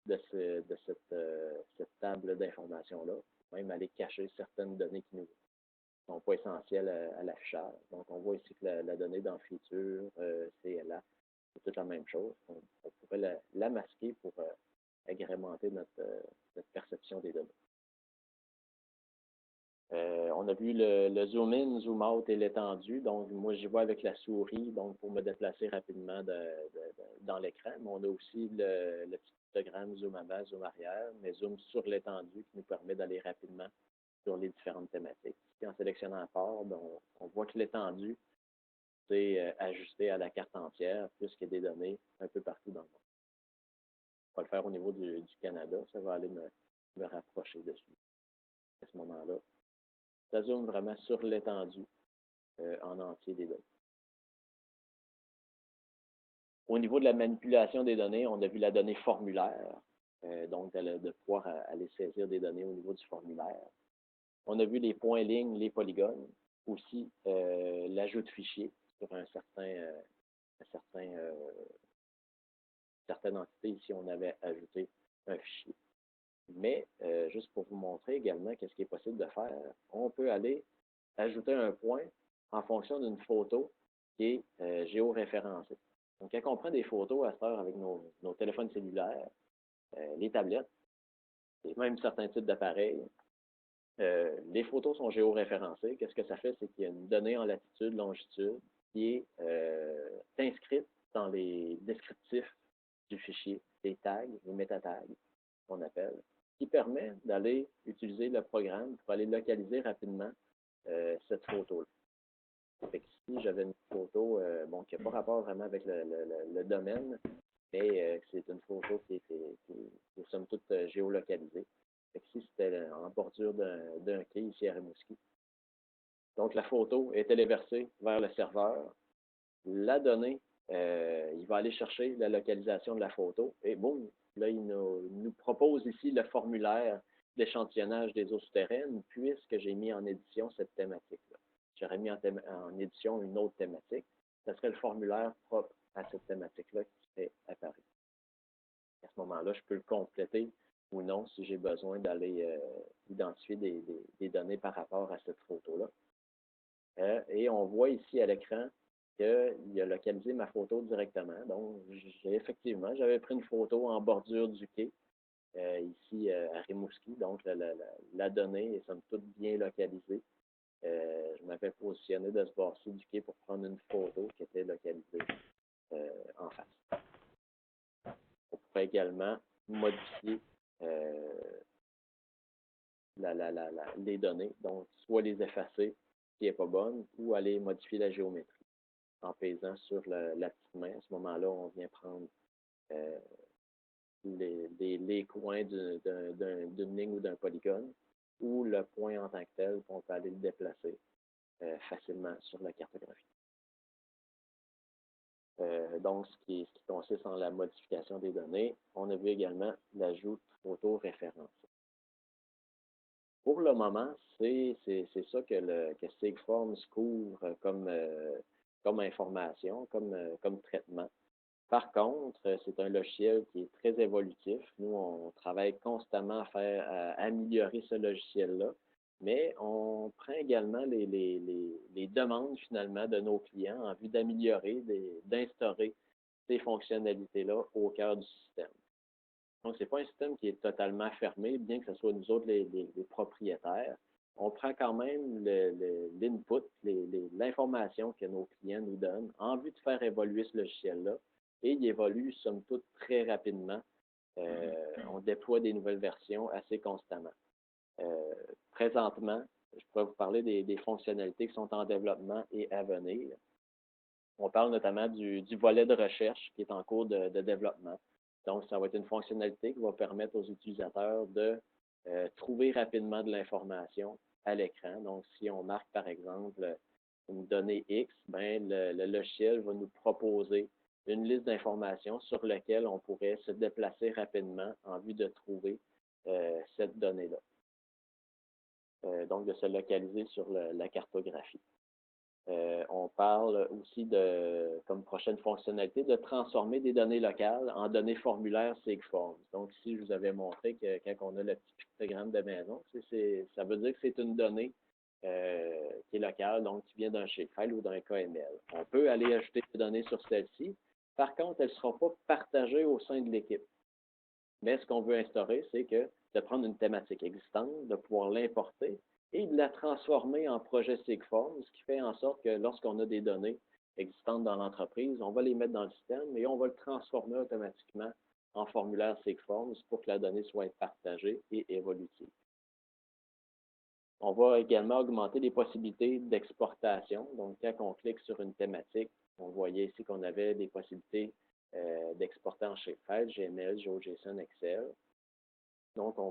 de cette table d'informations-là, même aller cacher certaines données qui ne sont pas essentielles à l'affichage. Donc, on voit ici que la donnée dans Feature, CLA, c'est toute la même chose. On pourrait la masquer pour agrémenter notre perception des données. On a vu le zoom in, zoom out et l'étendue. Donc, moi, j'y vais avec la souris, donc pour me déplacer rapidement dans l'écran, mais on a aussi le petit pictogramme zoom avant, zoom arrière, mais zoom sur l'étendue qui nous permet d'aller rapidement sur les différentes thématiques. Puis en sélectionnant un port, ben, on voit que l'étendue c'est ajusté à la carte entière, puisqu'il y a des données un peu partout dans le monde. On va le faire au niveau du Canada, ça va aller me rapprocher dessus à ce moment-là. Ça zoome vraiment sur l'étendue en entier des données. Au niveau de la manipulation des données, on a vu la donnée formulaire, donc de pouvoir aller saisir des données au niveau du formulaire. On a vu les points lignes, les polygones, aussi l'ajout de fichiers sur certaines entités. Ici, on avait ajouté un fichier. Mais, juste pour vous montrer également qu'est-ce qui est possible de faire, on peut aller ajouter un point en fonction d'une photo qui est géoréférencée. Donc, quand on prend des photos à cette heure avec nos téléphones cellulaires, les tablettes, et même certains types d'appareils, les photos sont géoréférencées. Qu'est-ce que ça fait? C'est qu'il y a une donnée en latitude, longitude, qui est inscrite dans les descriptifs du fichier, les tags, les métatags, qu'on appelle, qui permet d'aller utiliser le programme pour aller localiser rapidement cette photo-là. Ici, j'avais une photo qui n'a pas rapport vraiment avec le domaine, mais c'est une photo qui est somme toute géolocalisée. Ici, c'était en bordure d'un quai ici à Rimouski. Donc, la photo est téléversée vers le serveur. La donnée, il va aller chercher la localisation de la photo et boum, là, il nous propose ici le formulaire d'échantillonnage des eaux souterraines puisque j'ai mis en édition cette thématique-là. J'aurais mis en édition une autre thématique. Ce serait le formulaire propre à cette thématique-là qui serait apparu. À ce moment-là, je peux le compléter ou non si j'ai besoin d'aller identifier des données par rapport à cette photo-là. Et on voit ici à l'écran qu'il a localisé ma photo directement. Donc, effectivement, j'avais pris une photo en bordure du quai, ici à Rimouski. Donc, la donnée est somme toute bien localisée. Je m'avais positionné de ce bord-ci du quai pour prendre une photo qui était localisée en face. On pourrait également modifier les données, donc soit les effacer qui n'est pas bonne, ou aller modifier la géométrie en pesant sur la petite main. À ce moment-là, on vient prendre les coins d'une ligne ou d'un polygone, ou le point en tant que tel, puis on peut aller le déplacer facilement sur la cartographie. Donc, ce qui consiste en la modification des données. On a vu également l'ajout de photos référencées. Pour le moment, c'est ça que Sigforms couvre comme information, comme traitement. Par contre, c'est un logiciel qui est très évolutif. Nous, on travaille constamment à améliorer ce logiciel-là, mais on prend également les demandes finalement de nos clients en vue d'améliorer, d'instaurer ces fonctionnalités-là au cœur du système. Donc, ce n'est pas un système qui est totalement fermé, bien que ce soit nous autres les propriétaires. On prend quand même l'input, l'information que nos clients nous donnent en vue de faire évoluer ce logiciel-là. Et il évolue, somme toute, très rapidement. On déploie des nouvelles versions assez constamment. Présentement, je pourrais vous parler des fonctionnalités qui sont en développement et à venir. On parle notamment du volet de recherche qui est en cours de développement. Donc, ça va être une fonctionnalité qui va permettre aux utilisateurs de trouver rapidement de l'information à l'écran. Donc, si on marque, par exemple, une donnée X, ben, le logiciel va nous proposer une liste d'informations sur laquelle on pourrait se déplacer rapidement en vue de trouver cette donnée-là. Donc, de se localiser sur la cartographie. On parle aussi comme prochaine fonctionnalité, de transformer des données locales en données formulaires Sigforms. Donc, ici, je vous avais montré que quand on a le petit pictogramme de maison, ça veut dire que c'est une donnée qui est locale, donc qui vient d'un shapefile ou d'un KML. On peut aller ajouter des données sur celle-ci. Par contre, elles ne seront pas partagées au sein de l'équipe. Mais ce qu'on veut instaurer, c'est que de prendre une thématique existante, de pouvoir l'importer et de la transformer en projet Sigforms, ce qui fait en sorte que lorsqu'on a des données existantes dans l'entreprise, on va les mettre dans le système et on va le transformer automatiquement en formulaire SIG-Forms pour que la donnée soit partagée et évolutive. On va également augmenter les possibilités d'exportation. Donc, quand on clique sur une thématique, on voyait ici qu'on avait des possibilités d'exporter en shapefile, GML, GeoJSON, Excel. Donc, on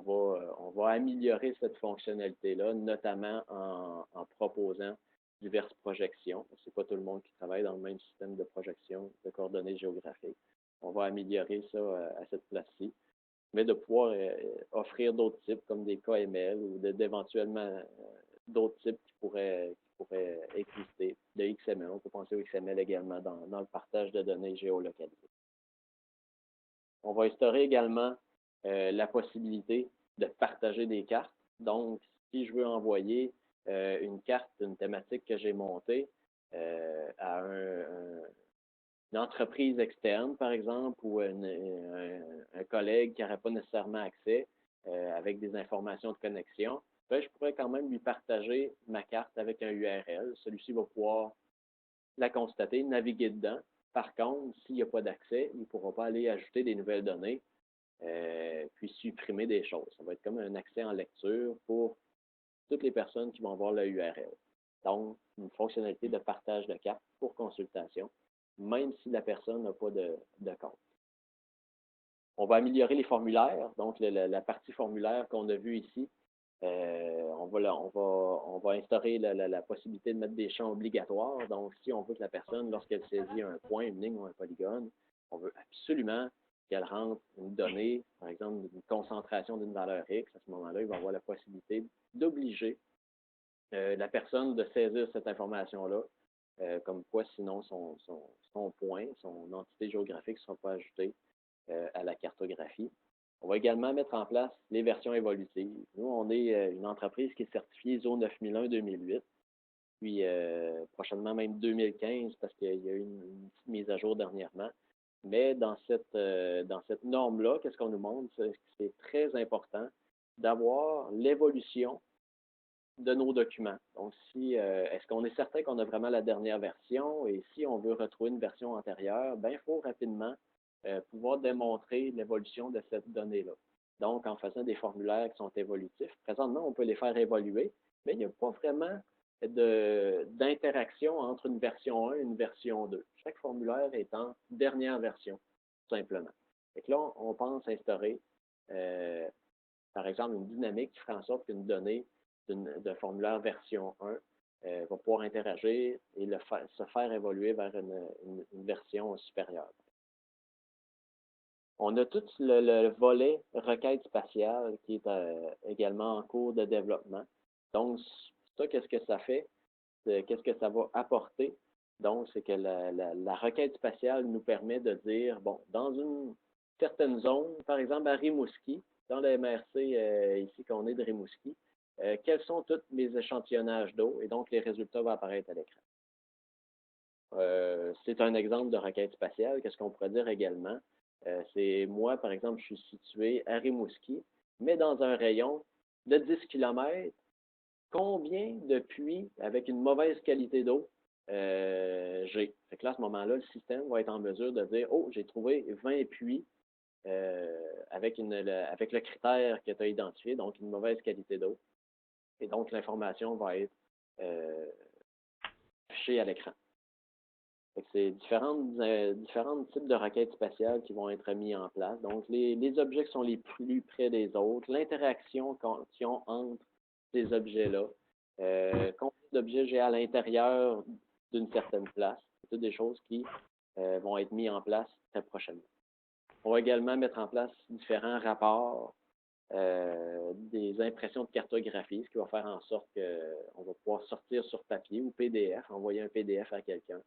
va améliorer cette fonctionnalité-là, notamment en proposant diverses projections. Ce n'est pas tout le monde qui travaille dans le même système de projection de coordonnées géographiques. On va améliorer ça à cette place-ci, mais de pouvoir offrir d'autres types comme des KML ou d'éventuellement d'autres types qui pourraient exister, de XML. On peut penser au XML également dans le partage de données géolocalisées. On va instaurer également la possibilité de partager des cartes. Donc, si je veux envoyer une carte, une thématique que j'ai montée à une entreprise externe, par exemple, ou un collègue qui n'aurait pas nécessairement accès avec des informations de connexion, ben, je pourrais quand même lui partager ma carte avec un URL. Celui-ci va pouvoir la constater, naviguer dedans. Par contre, s'il n'y a pas d'accès, il ne pourra pas aller ajouter des nouvelles données puis supprimer des choses. Ça va être comme un accès en lecture pour toutes les personnes qui vont voir le URL. Donc, une fonctionnalité de partage de cartes pour consultation, même si la personne n'a pas de compte. On va améliorer les formulaires. Donc, la partie formulaire qu'on a vue ici, on va instaurer la possibilité de mettre des champs obligatoires. Donc, si on veut que la personne, lorsqu'elle saisit un point, une ligne ou un polygone, on veut absolument qu'elle rentre une donnée, par exemple, une concentration d'une valeur X. À ce moment-là, il va avoir la possibilité d'obliger la personne de saisir cette information-là, comme quoi sinon son point, son entité géographique ne sera pas ajoutée à la cartographie. On va également mettre en place les versions évolutives. Nous, on est une entreprise qui est certifiée ISO 9001-2008, puis prochainement même 2015 parce qu'il y a eu une petite mise à jour dernièrement. Mais dans cette norme-là, qu'est-ce qu'on nous montre? C'est très important d'avoir l'évolution de nos documents. Donc, est-ce qu'on est certain qu'on a vraiment la dernière version et si on veut retrouver une version antérieure, ben, il faut rapidement pouvoir démontrer l'évolution de cette donnée-là. Donc, en faisant des formulaires qui sont évolutifs, présentement, on peut les faire évoluer, mais il n'y a pas vraiment d'interaction entre une version 1 et une version 2. Chaque formulaire est en dernière version, tout simplement. Et là, on pense instaurer, par exemple, une dynamique qui ferait en sorte qu'une donnée d'un formulaire version 1 va pouvoir interagir et se faire évoluer vers une version supérieure. On a tout le volet requête spatiale qui est également en cours de développement. Donc, ça, qu'est-ce que ça fait? Qu'est-ce que ça va apporter? Donc, c'est que la requête spatiale nous permet de dire, bon, dans une certaine zone, par exemple à Rimouski, dans le MRC ici qu'on est de Rimouski, quels sont tous mes échantillonnages d'eau? Et donc, les résultats vont apparaître à l'écran. C'est un exemple de requête spatiale. Qu'est-ce qu'on pourrait dire également? C'est moi, par exemple, je suis situé à Rimouski, mais dans un rayon de 10 km, combien de puits avec une mauvaise qualité d'eau j'ai? Fait que là, à ce moment-là, le système va être en mesure de dire, oh, j'ai trouvé 20 puits avec le critère que tu as identifié, donc une mauvaise qualité d'eau. Et donc, l'information va être affichée à l'écran. C'est différents types de requêtes spatiales qui vont être mis en place. Donc, les objets qui sont les plus près des autres, l'interaction qu'ils ont entre ces objets-là, combien d'objets j'ai à l'intérieur d'une certaine place. C'est toutes des choses qui vont être mises en place très prochainement. On va également mettre en place différents rapports, des impressions de cartographie, ce qui va faire en sorte qu'on va pouvoir sortir sur papier ou PDF, envoyer un PDF à quelqu'un.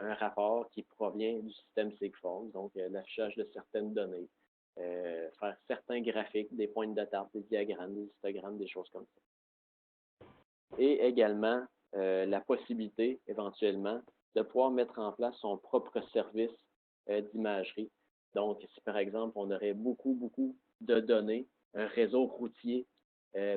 Un rapport qui provient du système SIG-Forms, donc l'affichage de certaines données, faire certains graphiques, des pointes de table, des diagrammes, des histogrammes, des choses comme ça. Et également, la possibilité, éventuellement, de pouvoir mettre en place son propre service d'imagerie. Donc, si par exemple, on aurait beaucoup de données, un réseau routier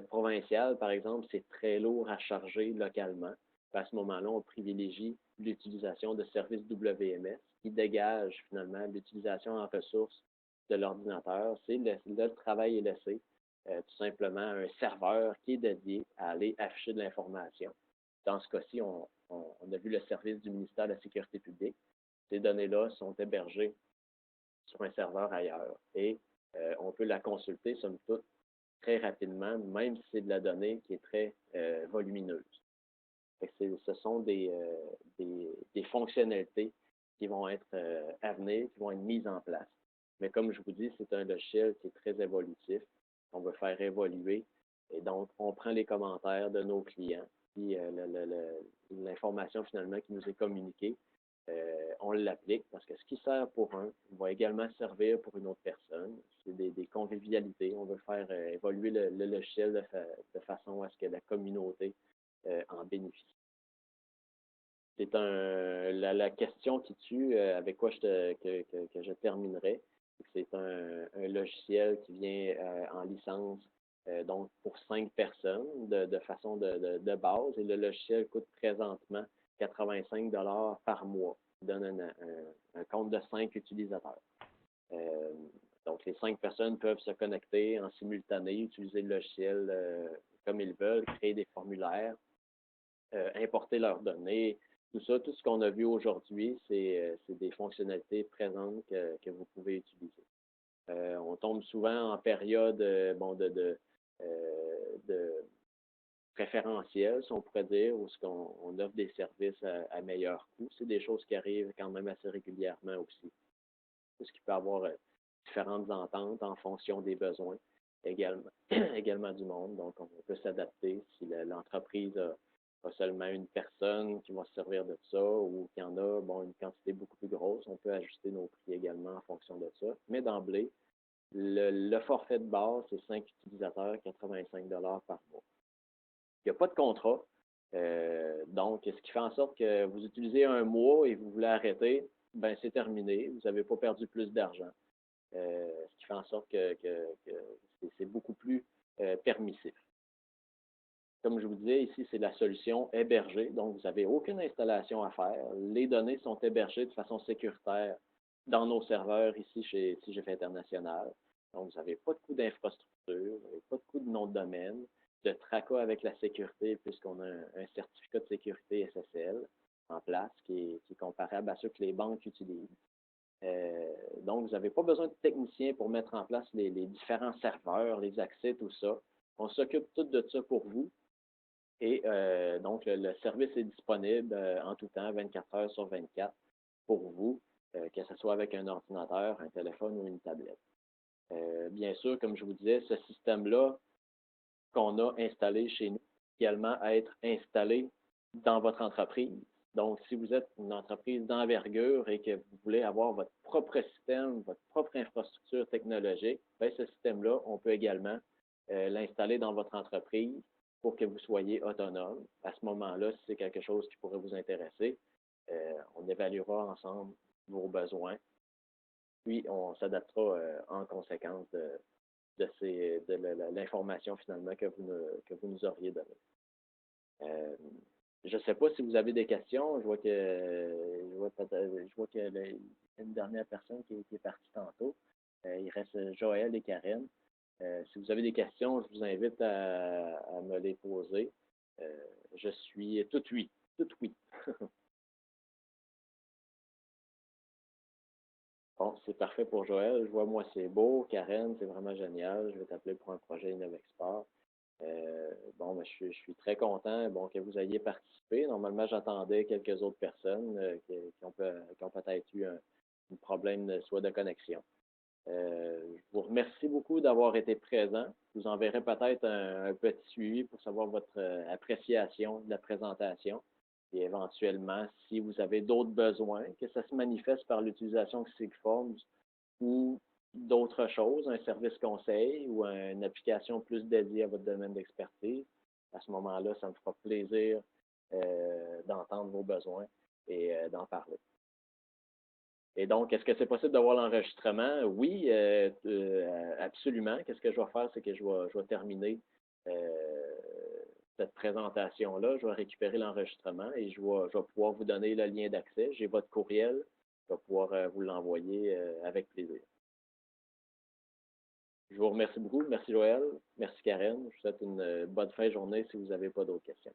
provincial, par exemple, c'est très lourd à charger localement. À ce moment-là, on privilégie l'utilisation de services WMS qui dégagent finalement l'utilisation en ressources de l'ordinateur. C'est le travail est laissé tout simplement à un serveur qui est dédié à aller afficher de l'information. Dans ce cas-ci, on a vu le service du ministère de la Sécurité publique. Ces données-là sont hébergées sur un serveur ailleurs et on peut la consulter, somme toute, très rapidement, même si c'est de la donnée qui est très volumineuse. Ce sont des fonctionnalités qui vont être à venir, qui vont être mises en place. Mais comme je vous dis, c'est un logiciel qui est très évolutif, qu'on veut faire évoluer. Et donc, on prend les commentaires de nos clients, puis l'information finalement qui nous est communiquée, on l'applique parce que ce qui sert pour un va également servir pour une autre personne. C'est des convivialités. On veut faire évoluer le logiciel de façon à ce que la communauté en bénéficie. C'est la question qui tue, avec quoi que je terminerai. C'est un logiciel qui vient en licence donc pour 5 personnes de façon de base. Et le logiciel coûte présentement 85 $ par mois. Il donne un compte de 5 utilisateurs. Donc, les 5 personnes peuvent se connecter en simultané, utiliser le logiciel comme ils veulent, créer des formulaires, importer leurs données. Tout ça, tout ce qu'on a vu aujourd'hui, c'est des fonctionnalités présentes que vous pouvez utiliser. On tombe souvent en période de préférentiel, si on pourrait dire, où on offre des services à meilleur coût. C'est des choses qui arrivent quand même assez régulièrement aussi. Parce qu'il peut y avoir différentes ententes en fonction des besoins également du monde. Donc, on peut s'adapter si l'entreprise a seulement une personne qui va se servir de ça ou qu'il y en a une quantité beaucoup plus grosse, on peut ajuster nos prix également en fonction de ça. Mais d'emblée, le forfait de base, c'est 5 utilisateurs, 85 $ par mois. Il n'y a pas de contrat. Donc, ce qui fait en sorte que vous utilisez un mois et vous voulez arrêter, ben c'est terminé. Vous n'avez pas perdu plus d'argent. Ce qui fait en sorte que c'est beaucoup plus permissif. Comme je vous disais, ici, c'est la solution hébergée. Donc, vous n'avez aucune installation à faire. Les données sont hébergées de façon sécuritaire dans nos serveurs ici chez CGF International. Donc, vous n'avez pas de coût d'infrastructure, vous n'avez pas de coût de nom de domaine, de tracas avec la sécurité, puisqu'on a un certificat de sécurité SSL en place qui est comparable à ceux que les banques utilisent. Donc, vous n'avez pas besoin de techniciens pour mettre en place les différents serveurs, les accès, tout ça. On s'occupe tout de ça pour vous. Et donc, le service est disponible en tout temps, 24 heures sur 24, pour vous, que ce soit avec un ordinateur, un téléphone ou une tablette. Bien sûr, comme je vous disais, ce système-là qu'on a installé chez nous, également à être installé dans votre entreprise. Donc, si vous êtes une entreprise d'envergure et que vous voulez avoir votre propre système, votre propre infrastructure technologique, bien, ce système-là, on peut également l'installer dans votre entreprise pour que vous soyez autonome. À ce moment-là, si c'est quelque chose qui pourrait vous intéresser, on évaluera ensemble vos besoins, puis on s'adaptera en conséquence de l'information finalement que vous nous auriez donnée. Je ne sais pas si vous avez des questions. Je vois qu'il y a une dernière personne qui est partie tantôt. Il reste Joël et Karen. Si vous avez des questions, je vous invite à me les poser. Je suis tout oui. Tout oui. Bon, c'est parfait pour Joël. Je vois, moi, c'est beau. Karen, c'est vraiment génial. Je vais t'appeler pour un projet InnovExport. Je suis très content que vous ayez participé. Normalement, j'attendais quelques autres personnes qui ont peut-être eu un problème soit de connexion. Je vous remercie beaucoup d'avoir été présent. Je vous enverrai peut-être un petit suivi pour savoir votre appréciation de la présentation. Et éventuellement, si vous avez d'autres besoins, que ça se manifeste par l'utilisation de Sigforms ou d'autres choses, un service conseil ou une application plus dédiée à votre domaine d'expertise, à ce moment-là, ça me fera plaisir d'entendre vos besoins et d'en parler. Et donc, est-ce que c'est possible d'avoir l'enregistrement? Oui, absolument. Qu'est-ce que je vais faire? C'est que je vais terminer cette présentation-là, je vais récupérer l'enregistrement et je vais pouvoir vous donner le lien d'accès. J'ai votre courriel, je vais pouvoir vous l'envoyer avec plaisir. Je vous remercie beaucoup. Merci Joël. Merci Karen. Je vous souhaite une bonne fin de journée si vous n'avez pas d'autres questions.